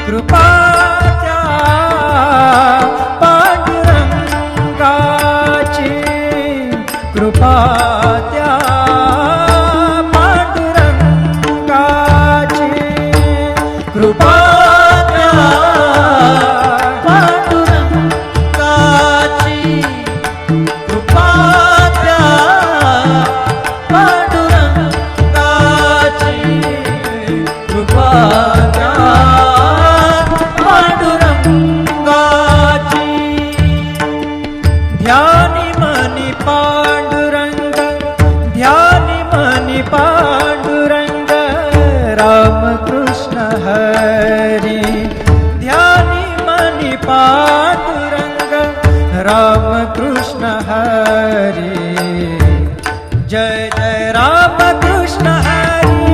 कृपा त्या पांडुरंगाची, कृपा त्या पांडुरंगाची, कृपा त्या पांडुरंगाची, कृपा त्या पांडुरंगाची, कृपा त्या पांडुरंगाची. ध्यानी मनी पांडुरंग, ध्यानी मनी पांडुरंग, रामकृष्ण हरी. ध्यानी मनी पांडुरंग, रामकृष्ण हरी. जय जय रामकृष्ण हरी,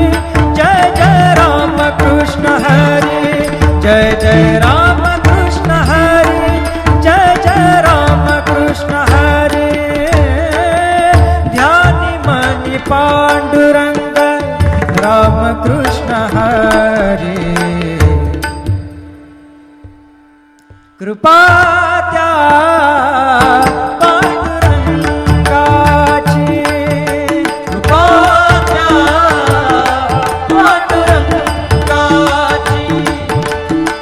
जय जय रामकृष्ण हरी, जय जय रामकृष्ण हरी, जय जय रामकृष्ण हरी. ध्यानी मनी पांडुरंग, रामकृष्ण हरी. कृपा त्या पांडुरंगाची, कृपा त्या पांडुरंगाची,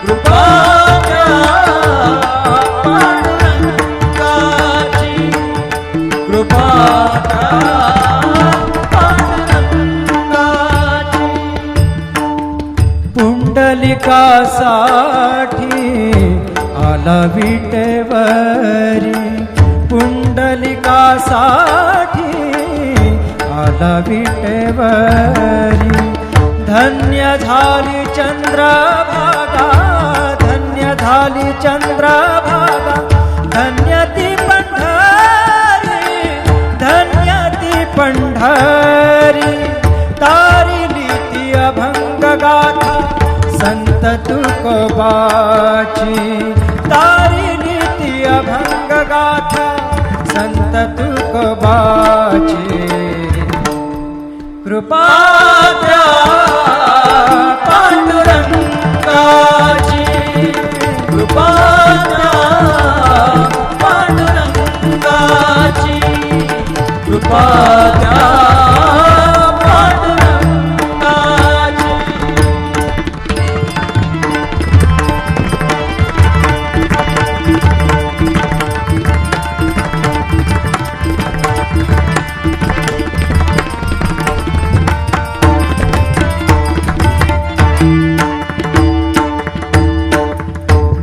कृपा त्या पांडुरंगाची, कृपा त्या पांडुरंगाची. पुंडलिकासाठी आला विटेवरी, पुंडलिकासाठी आला विटेवरी. धन्य झाली चंद्रभागा, धन्य झाली चंद्रभागा, धन्य ती पंढरी, धन्य ती पंढरी. तारिली ती अभंग गाथा संत तुकोबाची, तारिली ती अभंग गाथा संत तुकोबाची. कृपा त्या पांडुरंगाची, कृपा त्या पांडुरंगाची, कृपा त्या पांडुरंगाची.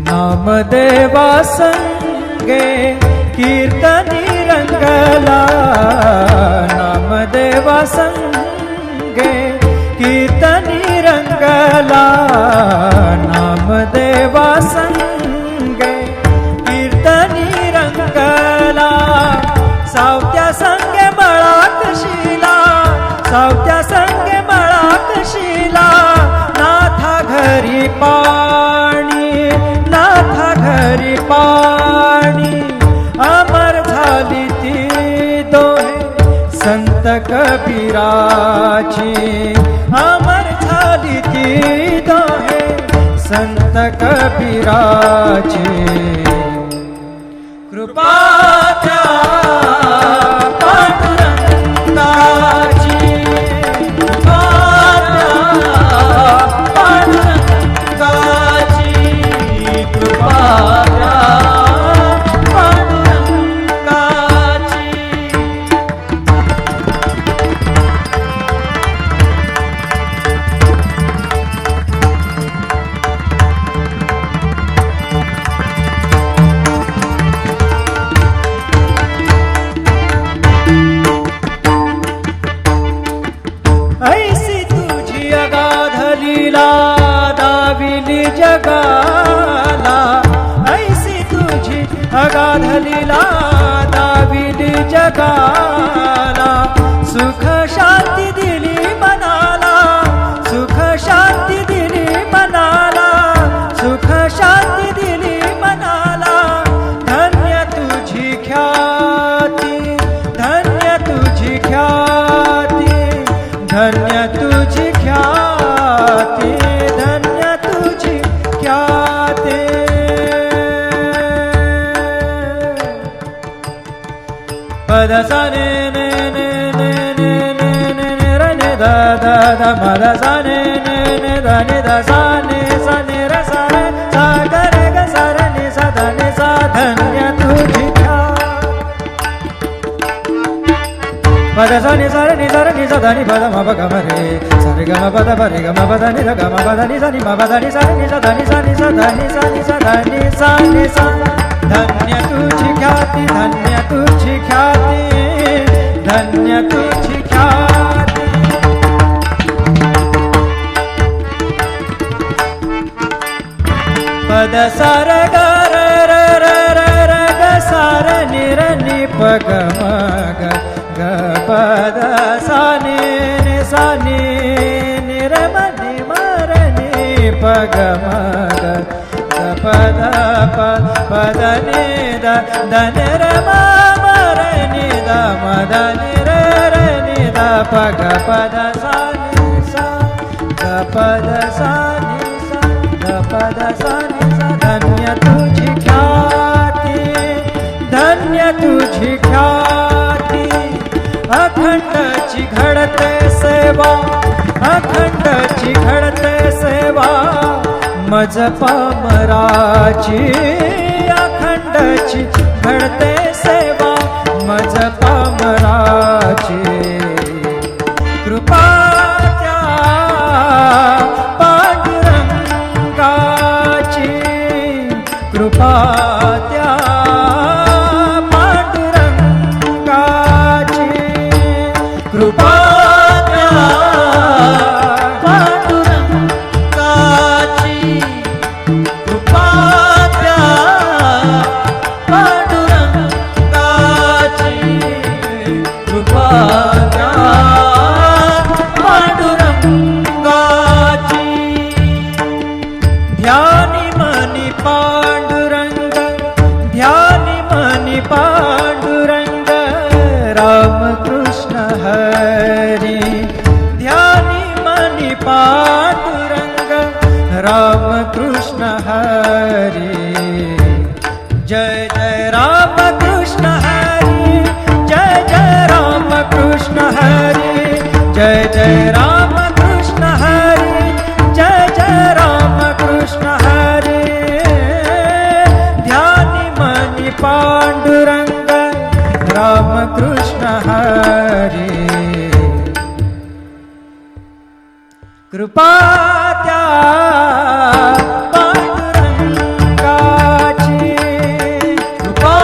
नामदेवा संगे कीर्तनी रंगला, नामदेवा संगे कीर्तनी रंगला, नामदेवा संगे कीर्तनी रंगला. सावत्या संगे मळाकशीला, सावत्या संगे मळाकशीला. नाथा घरी पाणी, नाथा घरी पाणी. अमर झाली ती दोहे संत कबीराची, अमर झाली ती दोहे संत कबीराची. कृपा त्या पांडुरंगाची, कृपा त्या पांडुरंगाची, कृपा त्या पांडुरंगाची. ऐसी तुझी अगाध लीला दाविली जगाला, ऐसी तुझी अगाध लीला दाविली जगाला. सुख शांती दिली मनाला, सुख शांती दिली मनाला, सुख शांती दिली मनाला. धन्य तुझी ख्याती, धन्य तुझी ख्याती, धन्य तुझी ख्याती, धन्य तुझी ख्याती. पद सा ने ने ने ने ने ने ने ने र ने द द द म द सा ने ने ने द ने द सा ने र सा रे सा ग रे ग सा र नि सा ध नि सा धन्य तुझी पद सा नि सा रे नि सा ध नि पद म प ग म रे सा रे ग म प द प रे ग म प द नि ध ग म प द नि सा नि म प द नि सा नि सा ध नि सा नि सा ध नि सा नि सा ध नि सा नि सा धन्य तुझी ख्याती धन्य तुझी ख्याती धन्य तुझी ख्याती पद सा र ग र र र र र ग सा र नि र नि प ग म ग ग प द सा नि नि सा नि नि र म नि म र नि प ग म ग ग प द प प द नि द द नि र म म र नि द म द नि र र नि द प ग प द सा नि सा ग प द सा नि सा ग प द सा नि सा धन्य तुझी ख्याती धन्य तुझी ख्याती अखंडची घडते सेवा अखंडची घडते सेवा मज पामराची अखंडची घडते सेवा मज पामराची कृपा त्या पांडुरंगाची कृपा त्या पांडुरंगाची कृपा त्या पांडुरंगाची कृपा त्या पांडुरंगाची कृपा त्या पांडुरंगाची ध्यानी मनी पांडुरंग ध्यानी मनी पांडुरंग रामकृष्ण हरी ध्यानी मनी पांडुरंग रामकृष्ण हरी जय जय रामकृष्ण हरी जय जय रामकृष्ण हरी जय जय रामकृष्ण हरी जय जय रामकृष्ण हरी ध्यानी मनी पांडुरंग रामकृष्ण हरी कृपा त्या पांडुरंगाची कृपा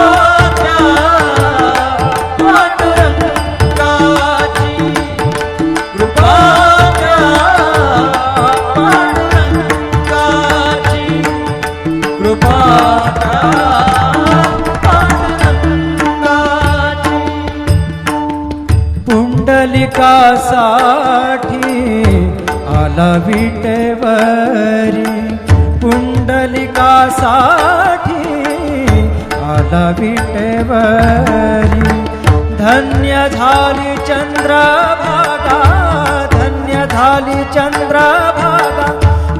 त्या पांडुरंगाची कृपा त्या पांडुरंगाची कृपा त्या पांडुरंगाची पुंडलिकासाठी आला विटेवरी पुंडलिकासाठी आला विटेवरी धन्य झाली चंद्रभागा धन्य झाली चंद्रभागा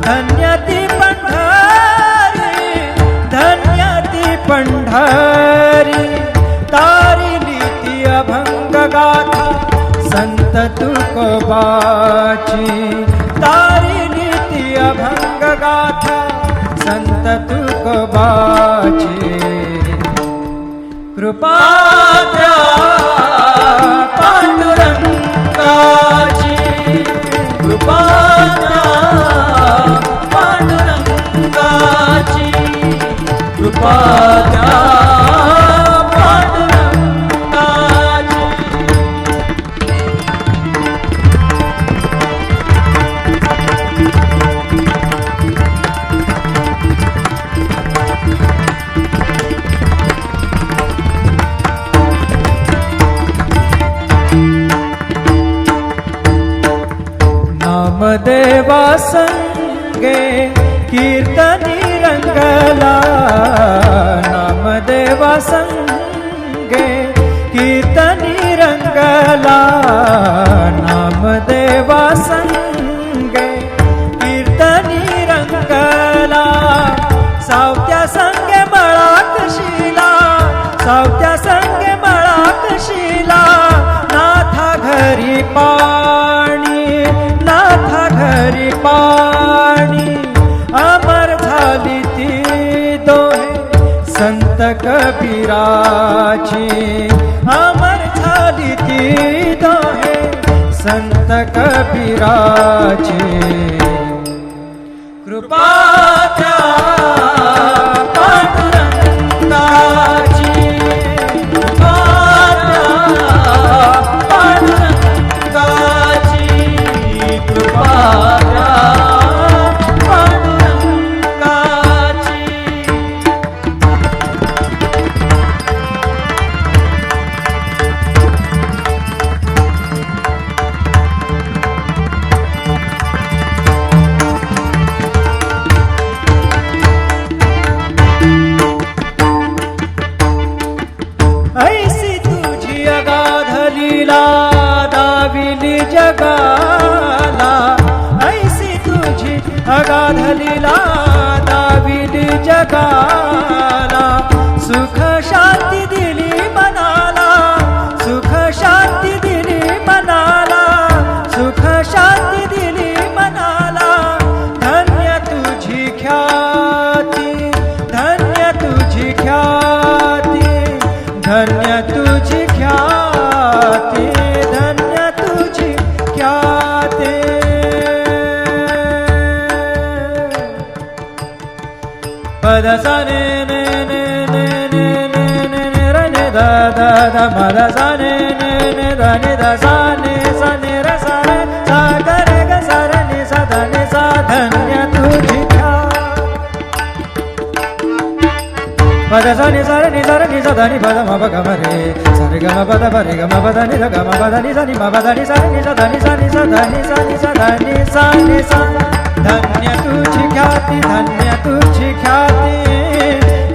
धन्य ती पंढरी धन्य ती पंढरी तारिली ती अभंग गाथा संत तुकोबाची तारिली ती अभंग गाथा संत तुकोबाची कृपा त्या पांडुरंगाची कृपा त्या पांडुरंगाची कृपा त्या पांडुरंगाची नामदेवा संगे कीर्तनी रंगला नामदेवा संगे कीर्तनी रंगला नामदेवा संगे कीर्तनी रंगला सावत्या संगे मळात शिला सावत्या संगे मळात शिला कबीराची अमर झाली ती दोहे संत कबीराची कृपा त्या पांडुरंगाची कृपा त्या पांडुरंगाची कृपा त्या पांडुरंगाची ऐसी तुझी अगाध लीला दाविली जगाला ऐसी तुझी अगाध लीला दाविली जगाला सुख शांती दिली मनाला सुख शांती दिली मनाला सुख शांती दिली मनाला धन्य तुझी ख्याती धन्य तुझी ख्याती धन्य तुझी ख्याती धन्य तुझी ख्याती पद सा ने ने ने ने ने ने ने ने र ने दा दा दा म दा सा ने ने ने दा ने दा सा ने र सा रे सा ग रे ग सा र ने सा धा ने सा धन्य तुझी पद सा नि सा नि सा नि सा धा नि पद म प ग म रे सा रे ग म प द प रे ग म प द नि ध ग म प द नि सा नि म प द नि सा नि सा धा नि सा नि सा धा नि सा नि सा धा नि सा नि सा धन्य तुझी ख्याती धन्य तुझी ख्याती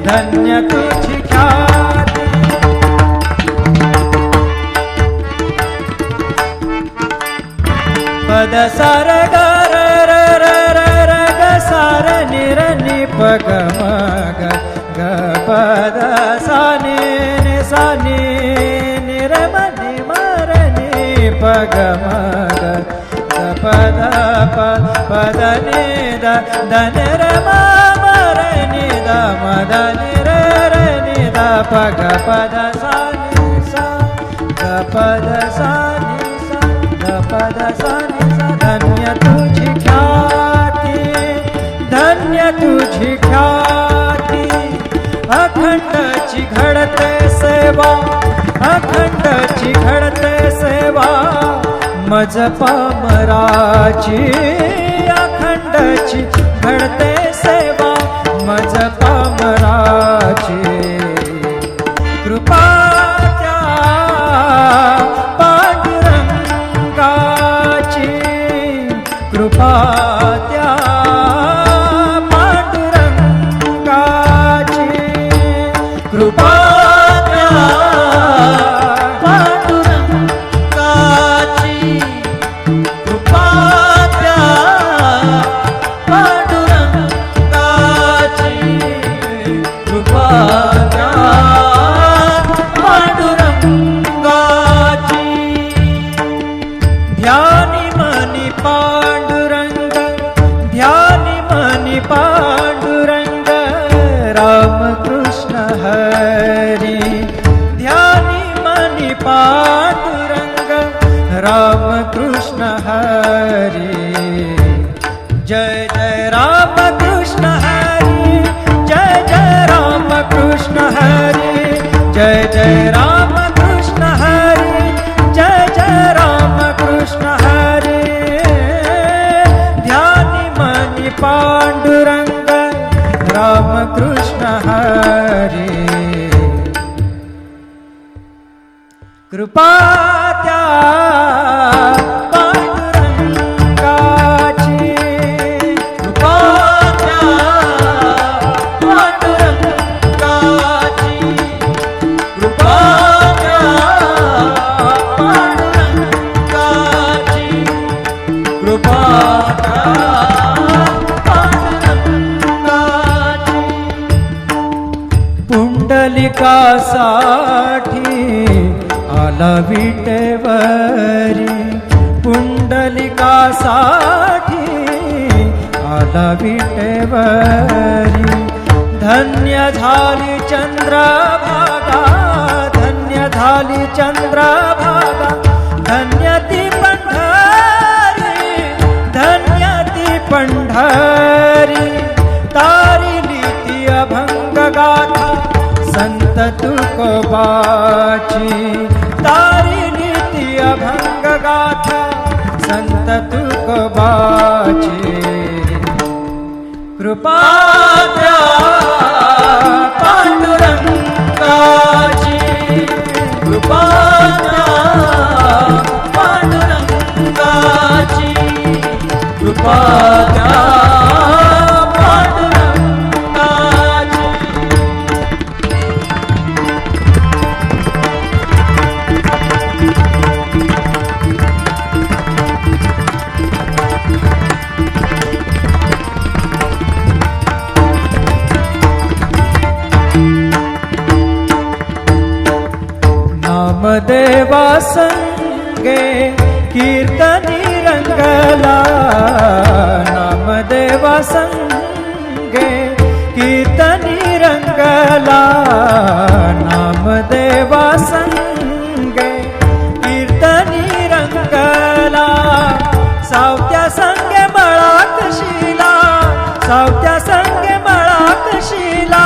धन्य तुझी ख्याती पद सा र ग र र र र र ग सा र नि र नि प ग म ग ग प द सा नि नि र म नि म र नि प ग म ग ग प द प द नि द द नि र म म र नि द म द नि र र नि द प ग प द सा नि सा ग प द सा नि सा ग प द सा नि सा धन्य तुझी ख्याती धन्य तुझी ख्याती अखंडची घडते सेवा अखंडची घडते सेवा मज पामराची अखंडची घडते सेवा मज पामराची कृपा त्या पांडुरंगाची कृपा त्या पांडुरंगाची कृपा त्या पांडुरंगाची कृपा त्या पांडुरंगाची कृपा त्या पांडुरंगाची ध्यानी मनी पांडुरंग ध्यानी मनी पांडुरंग रामकृष्ण हरी ध्यानी मनी पांडुरंग रामकृष्ण हरी जय जय रामकृष्ण हरी जय जय रामकृष्ण हरी जय जय रामकृष्ण हरी जय जय रामकृष्ण हरी ध्यानी मनी पांडुरंग रामकृष्ण हरी कृपा त्या पांडुरंगाची कृपा त्या पांडुरंगाची कृपा त्या पांडुरंगाची कृपा त्या पांडुरंगाची पुंडलिकासाठी आला विटेवरी पुंडलिकासाठी आला विटेवरी धन्य झाली चंद्रभागा, धन्य झाली चंद्रभागा, धन्य ती पंढरी, धन्य ती पंढरी, तारिली ती अभंग गाथा संत तुकोबाची, तारिली ती अभंग गाथा संत तुकोबाची. कृपा द्या पांडुरंगाची, कृपा द्या पांडुरंगाची, कृपा द्या पांडुरंगाची. नामदेवा संगे कीर्तनी रंगला, नामदेवा संगे कीर्तनी रंगला, नामदेवा संगे कीर्तनी रंगला. सावत्या संगे मळाक शिला, सावत्या संगे मळाक शिला,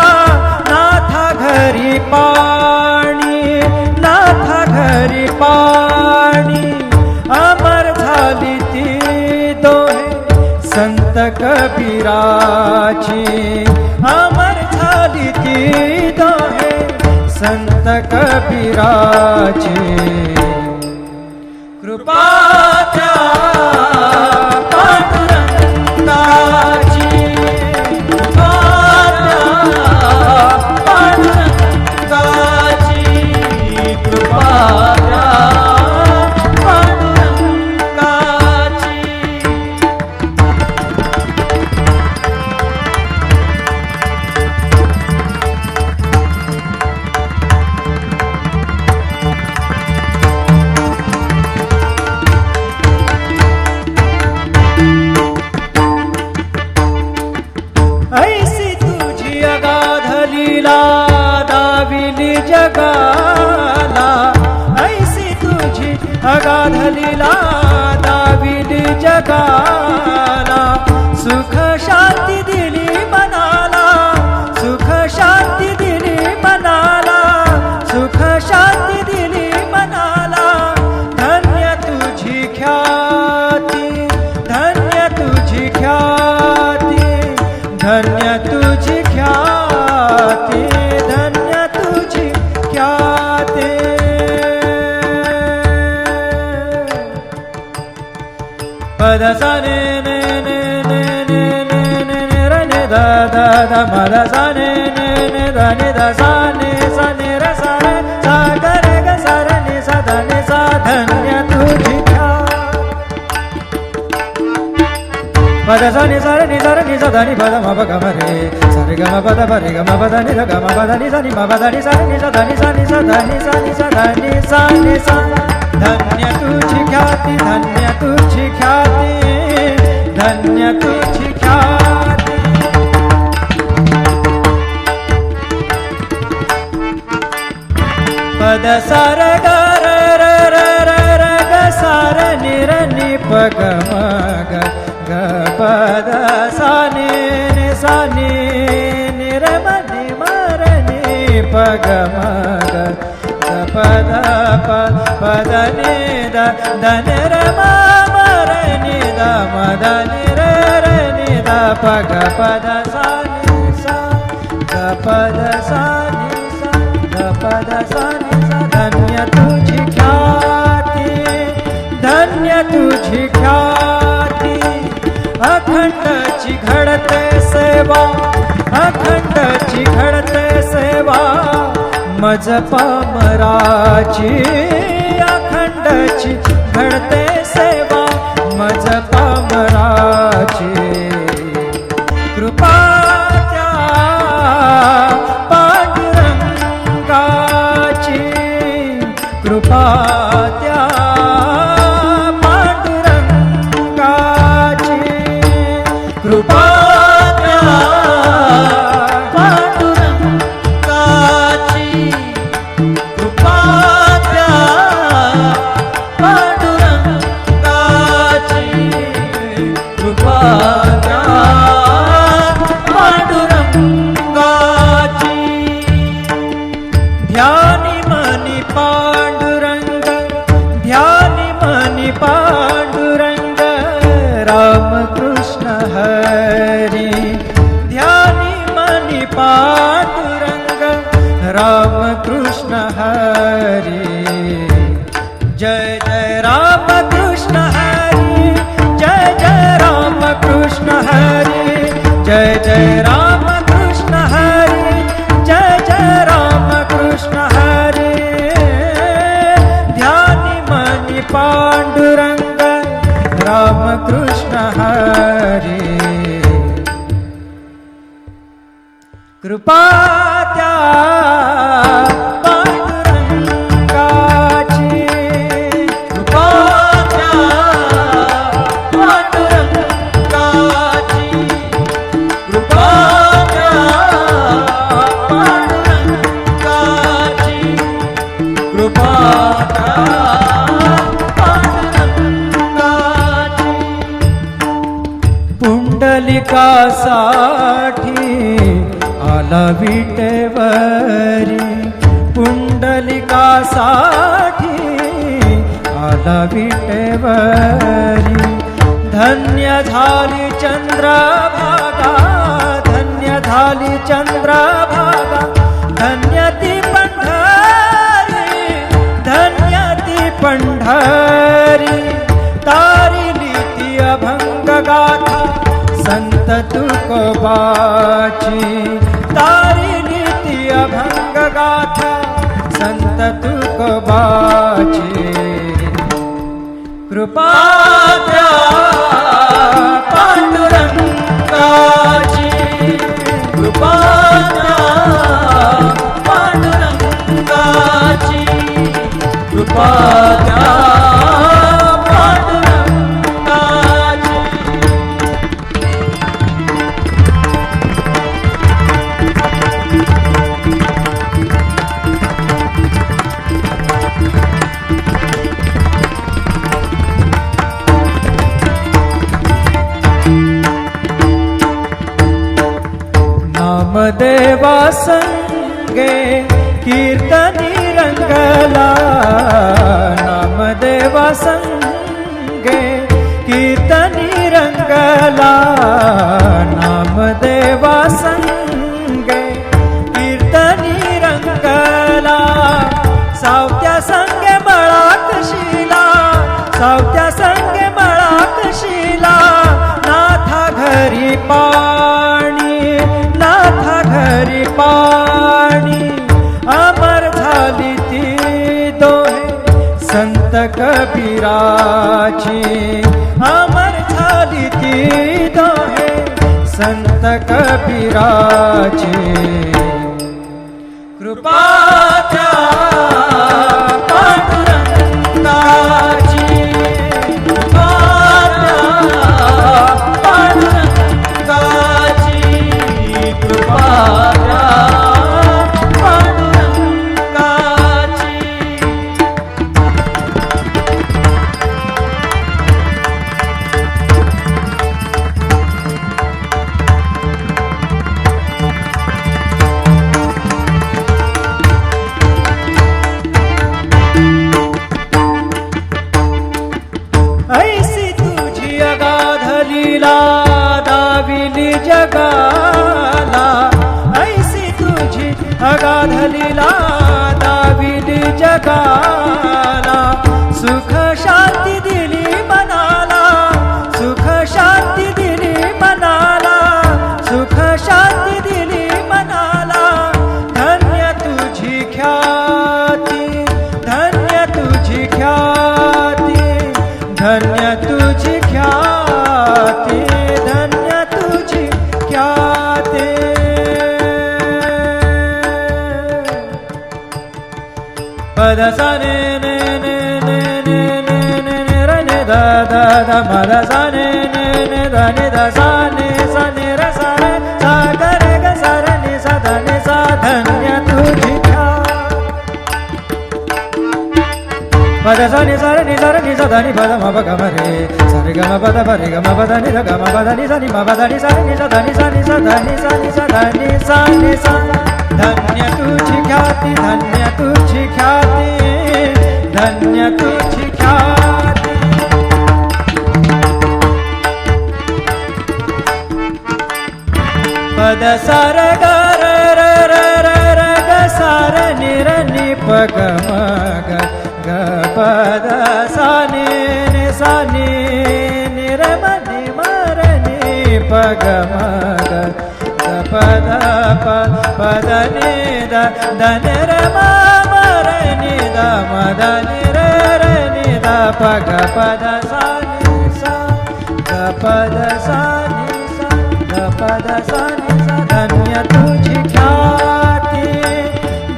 नाथा घरी पाणी, नाथा घरी पाणी, अमर झाली ती दोहे संत कबीराची, अमर झाली ती दोहे संत कबीराची. कृपा द्या पांडुरंगाची, कृपा द्या पांडुरंगाची, कृपा द्या पांडुरंगाची. ऐसी तुझी अगाध लीला दाविली जगाला, ऐसी तुझी अगाध लीला दाविली जगाला. सुख शांती दिली मनाला, सुख शांती दिली मनाला, सुख शांती दिली मनाला. धन्य तुझी ख्याती, धन्य तुझी ख्याती, धन्य तुझी ख्याती, धन्य तुझी ख्याती. पद सा ने ने ने ने ने ने ने ने र ने दा दा दा मद सा ने ने ने दा ने दा सा ने र सा रे सा ग रे ग सा र ने सा धा ने सा. धन्य तुझी पद सा नि सा नि सा धा नि पद म प ग म रे सा रे ग म प द प रे ग म प द नि ध ग म प द नि सा नि म प द नि सा नि सा धा नि सा नि सा धा नि सा नि सा धा नि सा नि सा. धन्य तुझी ख्याती, धन्य तुझी ख्याती, धन्य तुझी ख्याती. पद सा र ग र र र र र ग सा र नि र नि प ग म ग ग प द सा नि नि सा नि नि र म नि म र नि प ग म ग ग प द प प द नि द द नि र म म र नि द म द नि र र नि द प ग प द सा नि सा ग प द सा नि सा ग प द सा नि सा. धन्य तुझी ख्याती, धन्य तुझी ख्याती. अखंडची घडते सेवा, अखंडची घडते सेवा मज पामराची, अखंडची घडते सेवा मज पामराची. कृपा द्या पांडुरंगाची, कृपा द्या पांडुरंगाची, कृपा द्या पांडुरंगाची. मनी पांडुरंग राम कृष्ण हरी जय जय राम कृष्ण हरी जय जय राम कृष्ण हरी जय जय राम कृष्ण हरी जय जय राम कृष्ण हरी ध्यानी मनी पांडुरंग राम कृष्ण हरी कृपा त्या पांडुरंगाची कृपा त्या पांडुरंगाची कृपा त्या पांडुरंगाची कृपा त्या पांडुरंगाची पुंडलिकासाठी आला विटेवरी पुंडलिकासाठी आला विटेवरी धन्य झाली चंद्रभागा धन्य झाली चंद्रभागा धन्य ती पंढरी धन्य ती पंढरी तारिली ती अभंग गाथा संत तुकोबाची तारिली ती अभंग गाथा संत तुकोबाची कृपा त्या पांडुरंगाची कृपा त्या पांडुरंगाची कृपा त्या नामदेवा संगे कीर्तनी रंगला नामदेवा संगे कीर्तनी रंगला नामदेवा संगे कीर्तनी रंगला सावत्या संगे मळाकशीला सावत्या संगे मळाकशीला नाथा घरी पाणी नाथा घरी पाणी अमर झाली ती दोहे संत कबीराची अमर झाली ती दोहे संत कबीराची कृपा त्या पांडुरंगाची कृपा त्या पांडुरंगाची कृपा त्या पांडुरंगाची ऐसी तुझी अगाध लीला दाविली जगाला ऐसी तुझी अगाध लीला दाविली जगाला सुख शांती दिली मनाला सुख शांती दिली मनाला सुख शांती दिली मनाला धन्य तुझी ख्याती धन्य तुझी ख्याती धन्य तुझी ख्याती धन्य तुझी ख्याती पद सा ने ने ने ने ने ने ने ने र ने दा दा दा मद सा ने ने ने दा ने दा सा ने र सा रे सा ग रे ग सा रे नि सा धा नि सा धन्य तुझी पद सा नि सा रे नि सा धा नि पद म प ग म रे सा रे ग म प द प रे ग म प द नि ध ग म प द नि सा नि म प द नि सा नि सा धा नि सा नि सा धा नि सा नि सा धा नि सा नि सा धन्य तुझी ख्याती धन्य तुझी ख्याती धन्य तुझी ख्याती पद पद सा र ग र र र र र ग सा र नि र नि प ग म ग ग पद सा नि सा नि र म नि म र नि प ग म ग ग पद प पद नि द द नि र म म र नि द म द नि र र नि द प ग पद सा नि सा ग पद सा नि सा ग पद सा नि सा धन्य तुझी ख्याती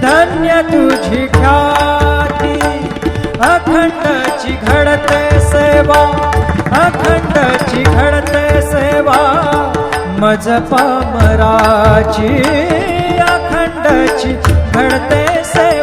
धन्य तुझी ख्याती अखंडची घडते सेवा अखंडची घडते सेवा मज पामराची अखंडची घडते सेवा